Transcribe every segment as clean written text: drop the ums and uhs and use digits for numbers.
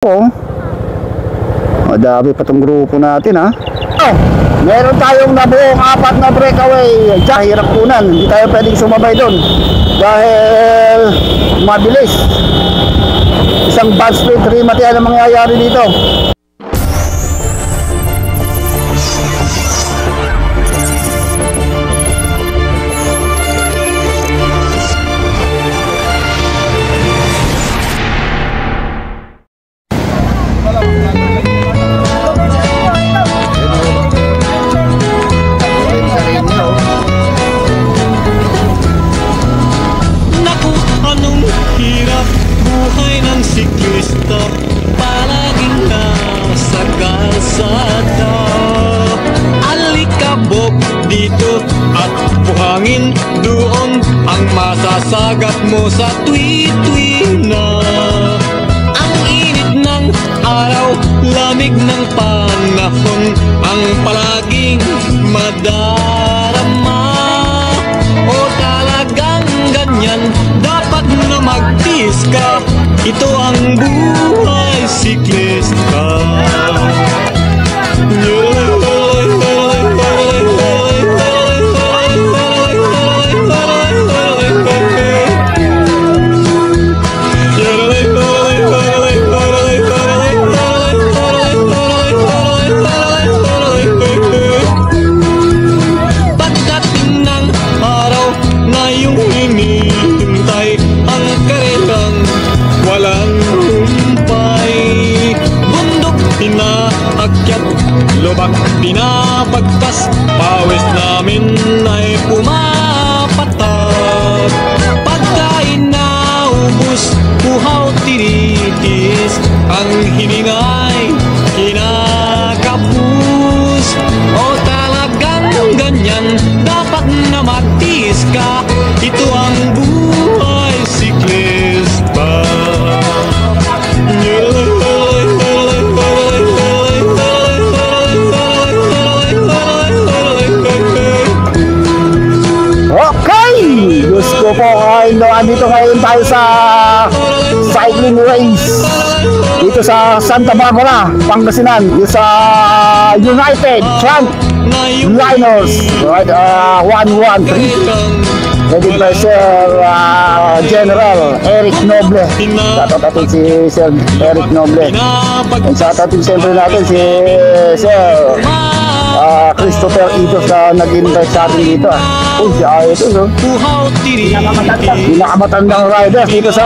Oh, madami pa tong grupo natin ha. Oh, meron tayong nabuong 4 na breakaway. Diyan, hirap kunan. Hindi tayo pwedeng sumabay doon dahil mabilis. Isang bad split remate ang mangyayari dito. Buhangin doon ang masasagat mo sa tuwi-tuwi na. Ang init ng araw, lamig ng panahon, ang palaging madarama. O talagang ganyan, dapat na magtiis ka. Ito ang buhay siklista. Lubak pinapagtas, pawis namin ay pumapatak. Pagkain na ubus, uhaw tinitis, ang hiningay kinakapus. O talagang ganyan, dapat na magtiis ka. Ito ang buhay siklista. Gusto po andito ngayon tayo sa cycling race dito sa Santa Barbara, Pangasinan, dito sa United Frontliners, right? 113 headed by Sir General Eric Noble. Shoutout natin si Sir Eric Noble, and shoutout din siyempre natin si Sir Christopher Itos na nag-invite sa atin dito. Siya ito, no? Pinakamatandang riders dito sa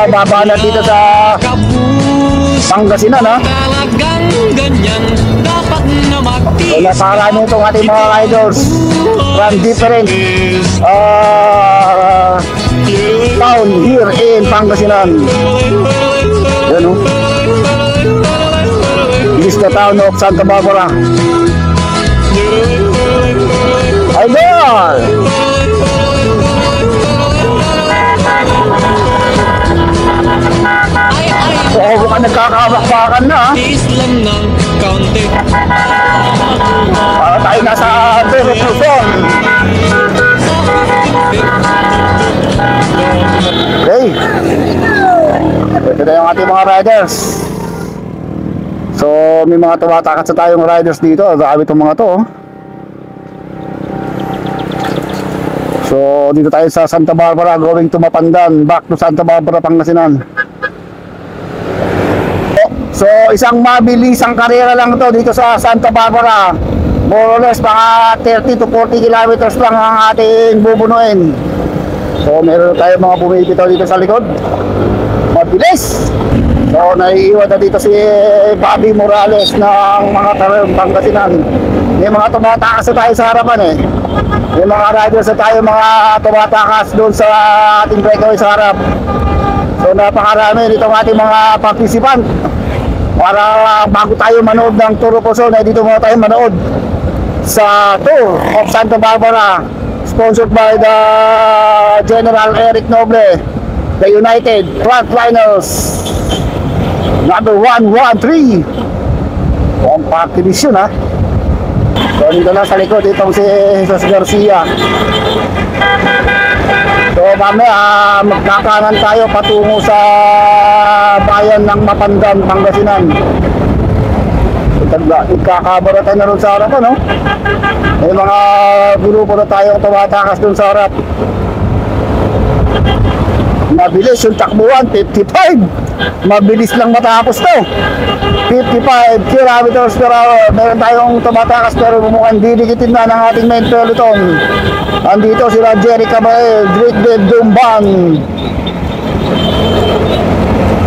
baba na dito sa Pangasinan, ha? Kaya para nitong ating mga riders from different town here in Pangasinan. Yan, no? This is the town of Santa Barbara. Idol! Oo, mukhang nagkakabakbakan na, ha? Para tayo nasa Pero Luzon. Okay. Ito na yung ating mga riders. So, may mga tumatakas sa tayong riders dito. Grabe itong mga to, oh. So, dito tayo sa Santa Barbara, going to Mapandan, back to Santa Barbara, Pangasinan. So, isang mabilisang karera lang to dito sa Santa Barbara. More or less, mga 30 to 40 kilometers lang ang ating bubunuin. So, meron tayo mga bumibitaw dito sa likod. Mabilis! So, naiiwan na dito si Bobby Morales ng mga karerang Pangasinan. May mga tumatakas na tayo sa harapan, eh. May mga riders na tayo, mga tumatakas doon sa ating breakaway sa harap. So napakarami nitong ating mga participant. Para bago tayo manood ng Tour of Luzon, ay dito muna tayo manood sa Tour of Santa Barbara, sponsored by the General Eric Noble, the United Frontliners number 113 compact division, ha. So dito na sa likod itong si Jesus Garcia. So mamaya magkakanan tayo patungo sa bayan ng Mapandan, Pangasinan. Ikakabara tayo na rin sa harap, no? May mga grupo na tayong tumatakas dun sa harap. Mabilis yung takbuhan, 55. Mabilis lang matapos to. 55 kilometers per hour. Meron tayong tumatakas pero mukhang didikitin na ng ating main peloton. Andito sila Jerry Cabael, Drake Dev Dumban.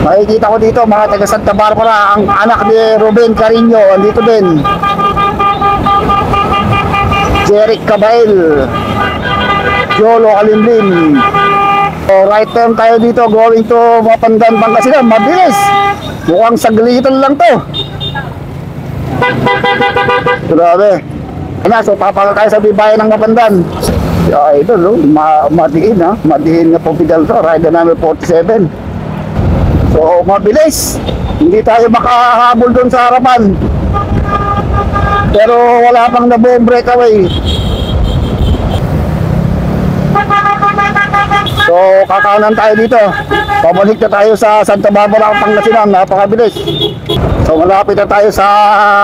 Makikita ko dito mga taga Santa Barbara, ang anak ni Ruben Carino, andito din. Jerry Cabael, Jolo Kalimlim. So, right turn tayo dito going to Mapandan, Pangasinan. Mabilis. Mukhang saglitan lang to. Grabe. So papaka tayo sa bibayan ng Mapandan. Ito no, madiin ha. Madiin na po pedal to. Rider number 47. So mabilis. Hindi tayo makahabol doon sa harapan. Pero wala pang nabuong breakaway. So kakanan tayo dito. Pabalik na tayo sa Santa Barbara, Pangasinan. Napakabilis. So malapit na tayo sa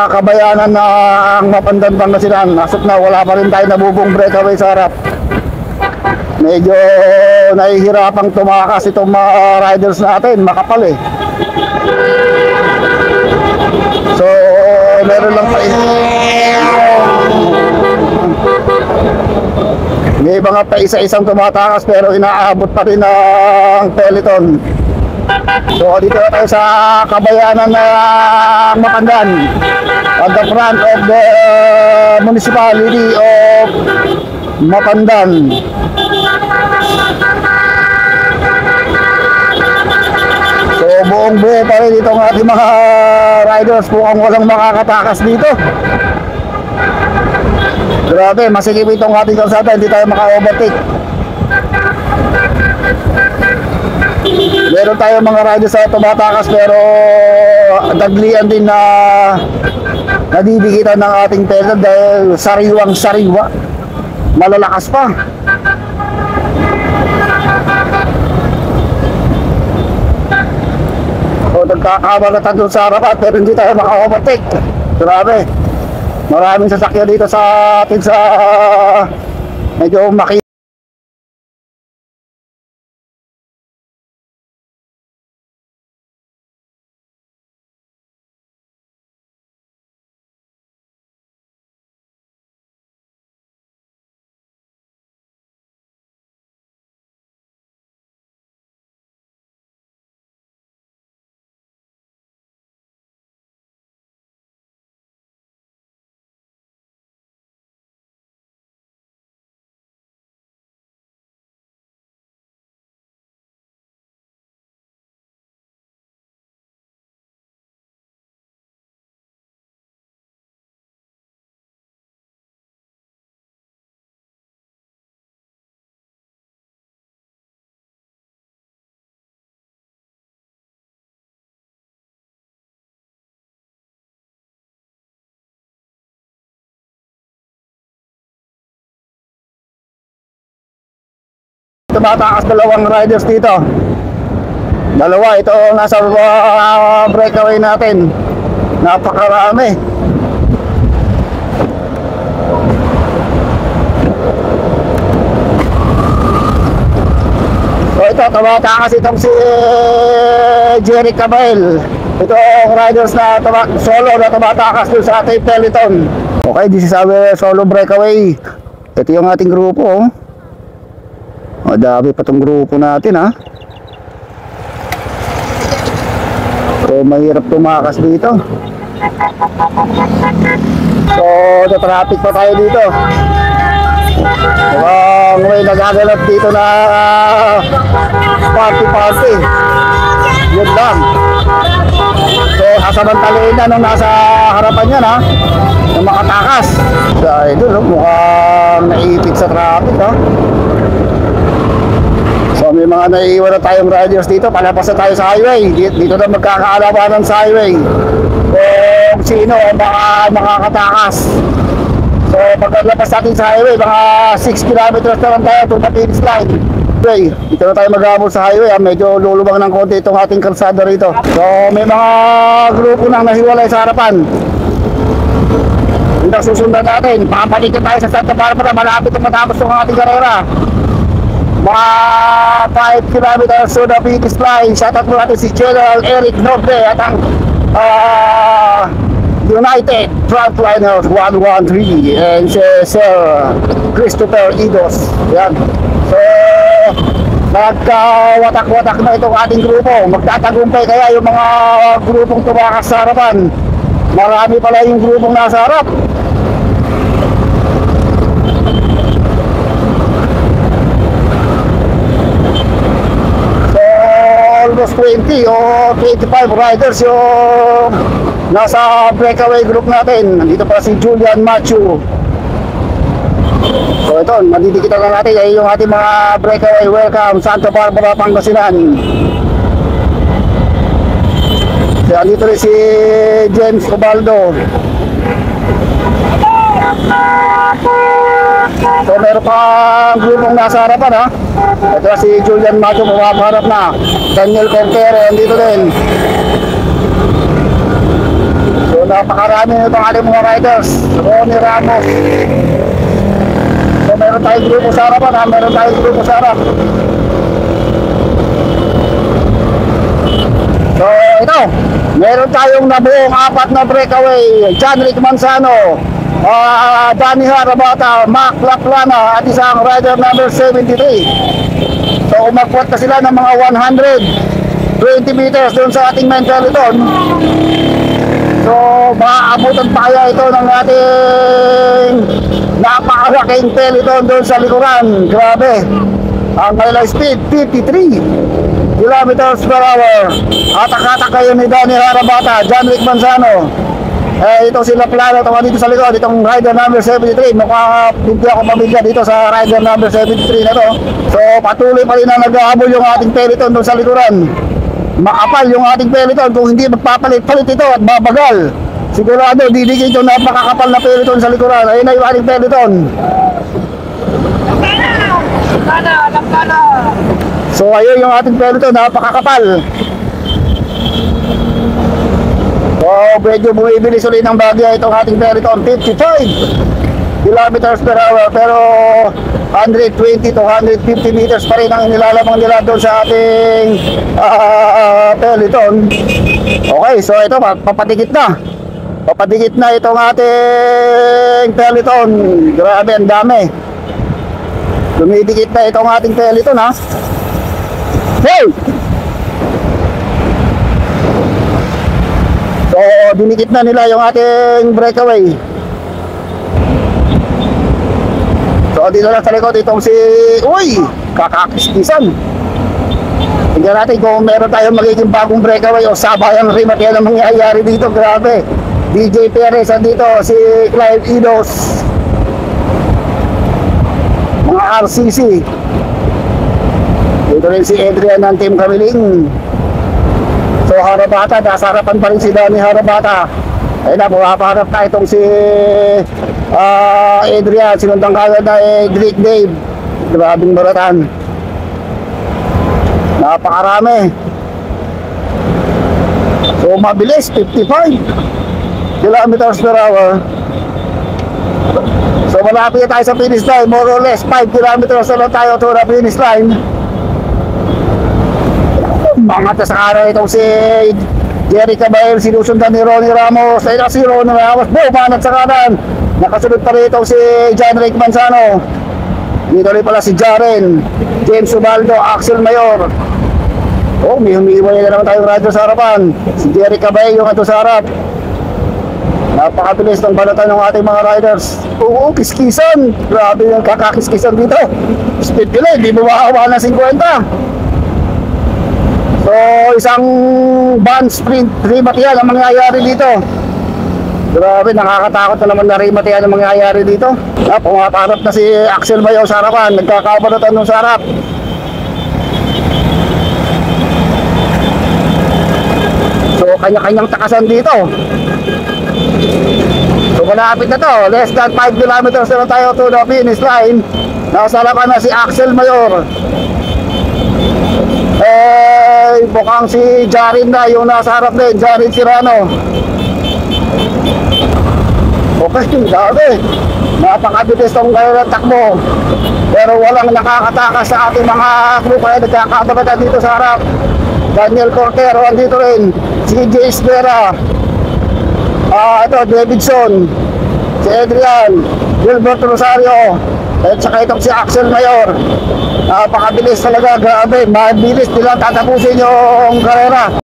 kabayanan ng Mapandan, Pangasinan. Asok na wala pa rin tayo nabubong breakaway sa harap. Medyo nahihirapang tumakas itong mga riders natin. Makapal eh. So meron lang pa may mga pa isa-isang tumatakas pero inaabot pa rin ng peloton. So dito na tayo sa kabayanan ng Mapandan, at the front of the municipality of Mapandan. So buong buo pa rin itong ating mga riders, mukhang walang makakatakas dito. Grabe, masikip itong ating kalsada, hindi tayo maka-overtake. Meron tayo mga riders sa tumatakas pero daglian din na nadidikitan ng ating peloton dahil sariwang sariwa. Malalakas pa. So nagkakabalatan doon sa harapan pero hindi tayo maka-overtake. Grabe. Maraming sasakyan dito sa atin sa medyo makita. Tumatakas dalawang riders dito. Dalawa, ito nasa breakaway natin. Napakarami. So ito, tumatakas itong si Jerry Cabael. Ito ang riders na solo na tumatakas dun sa ating peloton. Okay, this is our solo breakaway. Ito yung ating grupo, oh. Madami pa tong grupo natin ha. So mahirap tumakas dito. So na-traffic pa tayo dito. May nagagalap dito na party. Yun lang. So sasamantalain na nung nasa harapan yan ha, na makatakas. So idol, mukhang naipit sa traffic ha. So may mga naiiwan na tayong riders dito. Palapas na tayo sa highway. Dito na magkakaalabanan sa highway kung sino ang makakatakas. So pagkalabas natin sa highway, mga 6 kilometers na lang tayo to the finish line. Okay, dito na tayo mag-aabot sa highway. Medyo lulubang ng konti itong ating kalsada rito. So may mga grupo nang nahiwalay sa harapan. Hindi susundan natin. Papalikin tayo sa Santa Barbara. Malapit na matapos itong ating karera. Mga 5 kilometers to the finish line. Shoutout mo natin si General Eric Nobre at ang United Frontliners 113 and si Sir Christopher Idos. Yan. So nagkawatak-watak na itong ating grupo. Magtatagumpay kaya yung mga grupong tumakas sa harapan. Marami pala yung grupong nasa harap. So almost 20 o 25 riders yung nasa breakaway group natin. Nandito pa si Julian Machu. So ito, madidikitan na natin ay yung ating mga breakaway. Welcome Santa Barbara, Pangasinan. So andito rin si James Ubaldo. So meron pang grupong nasa harapan ha. Ito si Julian Macho, bumaharap na. Daniel Conquere, andito din. So napakarami nitong ating mga riders. Ronnie Ramos. So meron tayong grupo sa harapan ha. Meron tayong grupo sa harap. So ito, meron tayong nabuong 4 na breakaway. John Rick Manzano, Danny Harabata, Mac Laplana at isang rider number 73. So umagwat na sila ng mga 120 meters doon sa ating main peloton. So maaabutan pa kaya ito ng ating napakalaking peloton doon sa likuran. Grabe, ang kanilang speed 53 kilometers per hour. Atak-atak kayo ni Danny Harabata, John Rick Manzano. Ito sila plano, ito dito sa likod, itong rider number 73. Mukhang hindi ako pamilya dito sa rider number 73 na to. So patuloy pa rin na nag-ahabol yung ating peloton doon sa likuran. Makapal yung ating peloton kung hindi magpapalit-palit ito at babagal. Sigurado didigin yung napakakapal na peloton sa likuran. Ayun na yung ating peloton. Lampana! So ayun yung ating peloton, napakakapal. So medyo bumibilis ulit ng bagya itong ating peloton. 55 kilometers per hour, pero 120 to 150 meters pa rin ang inilalamang nila doon sa ating peloton. Okay, so ito papadikit na. Papadikit na itong ating peloton. Grabe, ang dami. Dumidikit na itong ating peloton ha. Hey! So, dinikit na nila yung ating breakaway. So, dito lang sa likod itong si... Uy! Kakakiskisan. Tingnan natin kung meron tayong magiging bagong breakaway o sabayang rim at yan ang mangyayari dito. Grabe. DJ Perez andito, si Clive Idos. Mga RCC. Dito rin si Adrian ng Team Kamiling. So Harabata, nasa harapan pa rin si Danny Harabata. Ayun na, bumaparap na itong si Adrian. Sinundang kagad na Drake Dave. Grabing baratan. Napakarami. So mabilis, 55 kilometers per hour. So malapit tayo sa finish line. More or less 5 kilometers na lang tayo to the finish line. Mangat na sa kanan itong si Jerry Caballero, sinusundan ni Ronnie Ramos. Ayun na si Ronnie Ramos, bumanat sa kanan. Nakasunod pa rin itong si John Rick Manzano. Dito rin pala si Jaren, James Ubaldo, Axel Mayor. Oh, may humiiwalay na naman tayong rider sa harapan. Si Jerry Caballero yung ito sa harap. Napakabilis ng balatan ng ating mga riders. Oo, kiskisan. Grabe yung kakakiskisan dito. Speed nila, hindi bumahawa ng 50. So isang band sprint remat yan ang mangyayari dito. Grabe, nakakatakot na naman na remat yan ang mangyayari dito. Pumaparap na si Axel Mayo sa harapan. Nagkakabalatan nung sa harap. So kanya-kanyang takasan dito. So malapit na to. Less than 5 kilometers na tayo to the finish line. Nasa harapan na si Axel Mayor. Mukhang si Jarin na yung nasa harap din, Jarin Sirano. Okay, dami. Napakabilis tong takbo. Pero walang nakakatakas sa ating mga crew kaya nagkakabagatan dito sa harap. Daniel Cortero andito rin. Si J. Esguera. Ito, Davidson. Si Adrian. Gilbert Rosario. At saka itong si Axel Mayor. Napakabilis talaga, grabe. Mabilis nilang tatapusin yung karera.